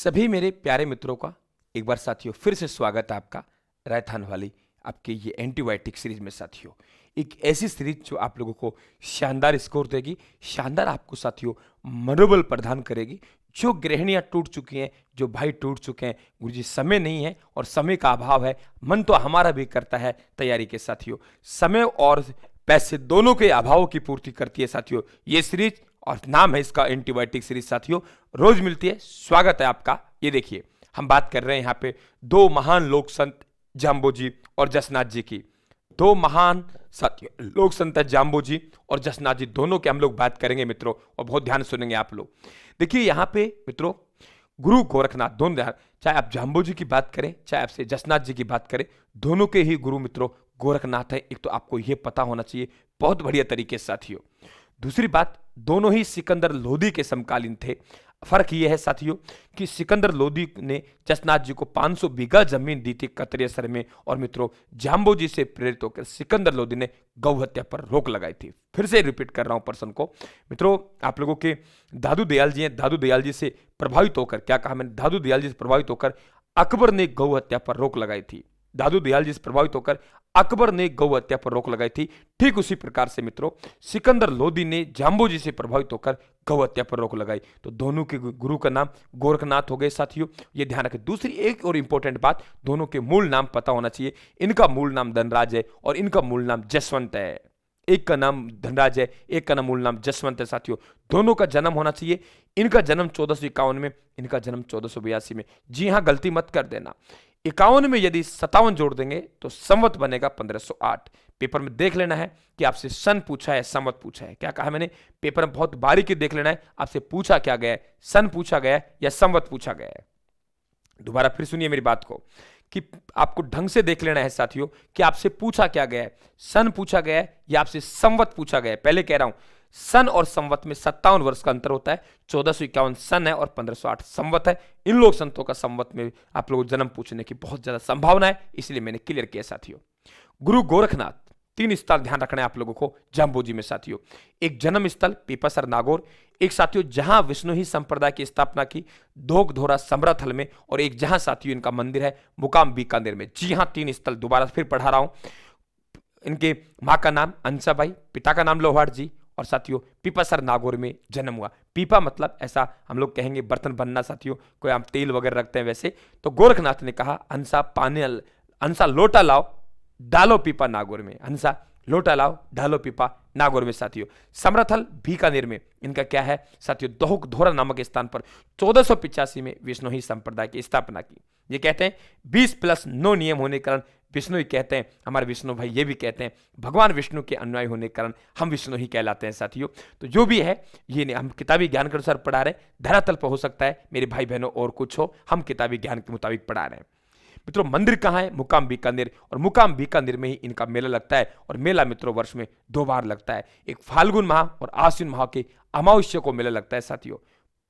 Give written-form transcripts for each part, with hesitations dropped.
सभी मेरे प्यारे मित्रों का एक बार साथियों फिर से स्वागत है आपका रायथान वाली आपके ये एंटीबायोटिक सीरीज में साथियों। एक ऐसी सीरीज जो आप लोगों को शानदार स्कोर देगी, शानदार आपको साथियों मनोबल प्रदान करेगी। जो गृहिणियां टूट चुकी हैं, जो भाई टूट चुके हैं, गुरुजी समय नहीं है और समय का अभाव है, मन तो हमारा भी करता है तैयारी के साथियों, समय और पैसे दोनों के अभाव की पूर्ति करती है साथियों ये सीरीज, और नाम है इसका एंटीबायोटिक सीरीज साथियों। रोज मिलती है, स्वागत है आपका। ये देखिए हम बात कर रहे हैं यहाँ पे दो महान लोक संत जाम्बोजी और जसनाथ जी की। दो महान साथियों लोक संत है जाम्बोजी और जसनाथ जी, दोनों के हम लोग बात करेंगे मित्रों, और बहुत ध्यान सुनेंगे आप लोग। देखिए यहाँ पे मित्रों गुरु गोरखनाथ, दोनों, चाहे आप जाम्बोजी की बात करें चाहे आपसे जसनाथ जी की बात करें, दोनों के ही गुरु मित्रों गोरखनाथ है। एक तो आपको यह पता होना चाहिए बहुत बढ़िया तरीके से साथियों। दूसरी बात, दोनों ही सिकंदर लोदी के समकालीन थे। फर्क यह है साथियों कि सिकंदर लोदी ने जसनाथ जी को 500 बीघा जमीन दी थी कतरेसर में, और मित्रों जाम्बोजी से प्रेरित होकर सिकंदर लोदी ने गौ हत्या पर रोक लगाई थी। फिर से रिपीट कर रहा हूं पर्सन को मित्रों, आप लोगों के दादू दयाल जी हैं। दादू दयाल जी से प्रभावित होकर, क्या कहा मैंने, दादू दयाल जी से प्रभावित होकर अकबर ने गौ हत्या पर रोक लगाई थी। दादू दयाल जी से प्रभावित होकर अकबर ने गौ हत्या पर रोक लगाई थी। ठीक उसी प्रकार से मित्रों सिकंदर लोदी ने जाम्बोजी से प्रभावित होकर गौ हत्या पर रोक लगाई। तो दोनों के गुरु का नाम गोरखनाथ हो गए साथियों, ये ध्यान रखें। दूसरी एक और इंपॉर्टेंट बात, दोनों के मूल नाम पता होना चाहिए। इनका मूल नाम धनराज है और इनका मूल नाम जसवंत है। एक का नाम धनराज है, एक का नाम मूल नाम जसवंत है साथियों। दोनों का जन्म होना चाहिए, इनका जन्म 1451 में, इनका जन्म 1482 में। जी हाँ, गलती मत कर देना। 51 में यदि 57 जोड़ देंगे तो संवत बनेगा 1508। पेपर में देख लेना है कि आपसे सन पूछा है संवत पूछा है। क्या कहा मैंने, पेपर में बहुत बारीकी देख लेना है आपसे पूछा क्या गया है, सन पूछा गया है या संवत पूछा गया है। दोबारा फिर सुनिए मेरी बात को कि आपको ढंग से देख लेना है साथियों कि आपसे पूछा क्या गया है, सन पूछा गया है या आपसे संवत पूछा गया है। पहले कह रहा हूं सन और संवत में 57 वर्ष का अंतर होता है। 1451 सन है और 1508 संवत है। इन लोग संतों का संवत में आप लोगों को जन्म पूछने की बहुत ज्यादा संभावना है, इसलिए मैंने क्लियर किया साथियों। गुरु गोरखनाथ, 3 स्थल ध्यान रखना है आप लोगों को जाम्बोजी में साथियों। एक जन्म स्थल पीपासर नागौर, एक साथियों जहां विष्णु ही संप्रदाय की स्थापना की धोक धोरा समराथल में, और एक जहां साथियों इनका मंदिर है मुकाम बीकानेर में। जी हां, 3 स्थल दोबारा फिर पढ़ा रहा हूं। इनके मां का नाम अंसाबाई, पिता का नाम लोहार जी, और साथियों पीपासर नागौर में जन्म हुआ। पीपा मतलब ऐसा हम लोग कहेंगे बर्तन बनना साथियों, कोई हम तेल वगैरह रखते हैं वैसे। तो गोरखनाथ ने कहा हंसा पानी, हंसा लोटा लाओ डालो पीपा नागौर में, हंसा लोटा लाओ डालो पीपा नागौर में साथियों। समराथल बीकानेर में इनका क्या है साथियों, दोहक धोरा नामक स्थान पर 1485 में विष्णु ही संप्रदाय की स्थापना की। ये कहते हैं 20+9 नियम होने के कारण विष्णु ही कहते हैं, हमारे विष्णु भाई ये भी कहते हैं भगवान विष्णु के अनुयायी होने के कारण हम विष्णु ही कहलाते हैं साथियों। तो जो भी है ये हम किताबी ज्ञान के अनुसार पढ़ा रहे हैं, धरातल पर हो सकता है मेरे भाई बहनों और कुछ हो, हम किताबी ज्ञान के मुताबिक पढ़ा रहे हैं मित्रों। मंदिर कहाँ है, मुकाम बीकानेर, और मुकाम बीकानेर में ही इनका मेला लगता है। और मेला मित्रों वर्ष में 2 बार लगता है, एक फाल्गुन माह और आश्विन माह के अमावस्या को मेला लगता है साथियों।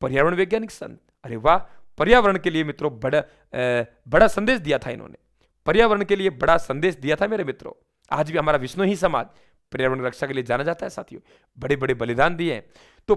पर्यावरण वैज्ञानिक संत, अरे वाह, पर्यावरण के लिए मित्रों बड़ा संदेश दिया था इन्होंने, पर्यावरण के लिए बड़ा संदेश दिया था मेरे मित्रों। आज भी हमारा विष्णु ही समाज पर्यावरण रक्षा के लिए जाना जाता है साथियों, बड़े बड़े बलिदान दिए हैं। तो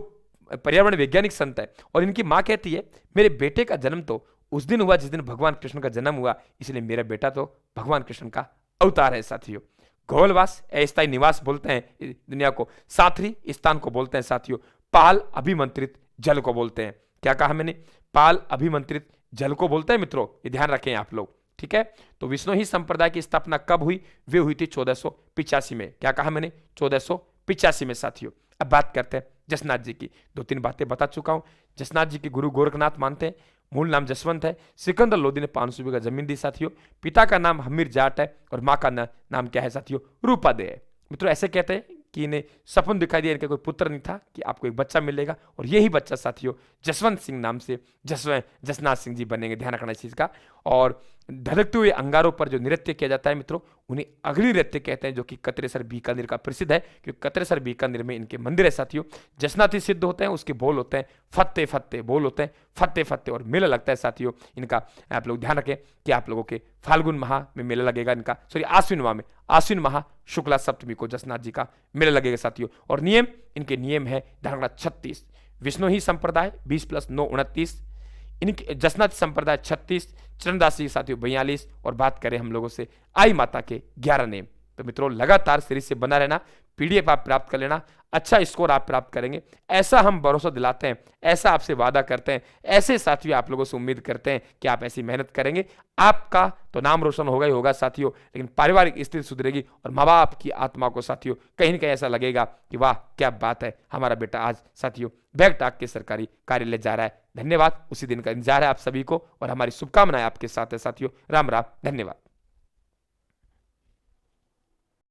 पर्यावरण वैज्ञानिक संत है, और इनकी मां कहती है मेरे बेटे का जन्म तो उस दिन हुआ जिस दिन भगवान कृष्ण का जन्म हुआ, इसलिए मेरा बेटा तो भगवान कृष्ण का अवतार है साथियों। गोलवास अस्थायी निवास बोलते हैं दुनिया को, साथरी स्थान को बोलते हैं साथियों, पाल अभिमंत्रित जल को बोलते हैं। क्या कहा मैंने, पाल अभिमंत्रित जल को बोलते हैं मित्रों, ये ध्यान रखें आप लोग, ठीक है। तो विष्णु ही संप्रदाय की स्थापना कब हुई, वे हुई थी 1485 में। क्या कहा मैंने, 1485 में साथियों। अब बात करते हैं जसनाथ जी की। 2-3 बातें बता चुका हूं। जसनाथ जी के गुरु गोरखनाथ मानते हैं, मूल नाम जसवंत है। सिकंदर लोदी ने 500 बीघा जमीन दी साथियों। पिता का नाम हमीर जाट है और मां का नाम क्या है साथियों, रूपा दे है। मित्रों ऐसे कहते हैं कि इन्हें सपन दिखाई दिया, इनका कोई पुत्र नहीं था, कि आपको एक बच्चा मिलेगा, और यही बच्चा साथियों जसवंत सिंह नाम से जसनाथ सिंह जी बनेंगे। ध्यान रखना इस चीज का। और धधकते हुए अंगारों पर जो नृत्य किया जाता है मित्रों, उन्हें अग्नि नृत्य कहते हैं, जो कि कतरेसर बीकानेर का प्रसिद्ध है, क्योंकि कतरेसर बीकानेर में इनके मंदिर है साथियों। जसनाथी सिद्ध होते हैं, उसके बोल होते हैं फत्ते फत्ते, बोल होते हैं फत्ते फत्ते, और मेला लगता है साथियों इनका। आप लोग ध्यान रखें कि आप लोगों के फाल्गुन माह में मेला लगेगा इनका, सॉरी आश्विन माह में, आश्विन माह शुक्ला सप्तमी को जसनाथ जी का मेला लगेगा साथियों। और नियम, इनके नियम है ध्यान रखना 36। विष्णु ही संप्रदाय 20+9 29, इनके जसनाती संप्रदाय 36, चरणदासी साथियों 42 और बात करें हम लोगों से आई माता के 11 नेम। तो मित्रों लगातार सीरीज से बना रहना, पीडीएफ आप प्राप्त कर लेना, अच्छा स्कोर आप प्राप्त करेंगे, ऐसा हम भरोसा दिलाते हैं, ऐसा आपसे वादा करते हैं, ऐसे साथियों आप लोगों से उम्मीद करते हैं कि आप ऐसी मेहनत करेंगे, आपका तो नाम रोशन होगा ही होगा साथियों, लेकिन पारिवारिक स्थिति सुधरेगी और माँ बाप की आत्मा को साथियों कहीं ना कहीं ऐसा लगेगा कि वाह क्या बात है, हमारा बेटा आज साथियों बैग टाक के सरकारी कार्यालय जा रहा है। धन्यवाद, उसी दिन का इंतजार है आप सभी को और हमारी शुभकामनाएं आपके साथ है साथियों। राम राम, धन्यवाद।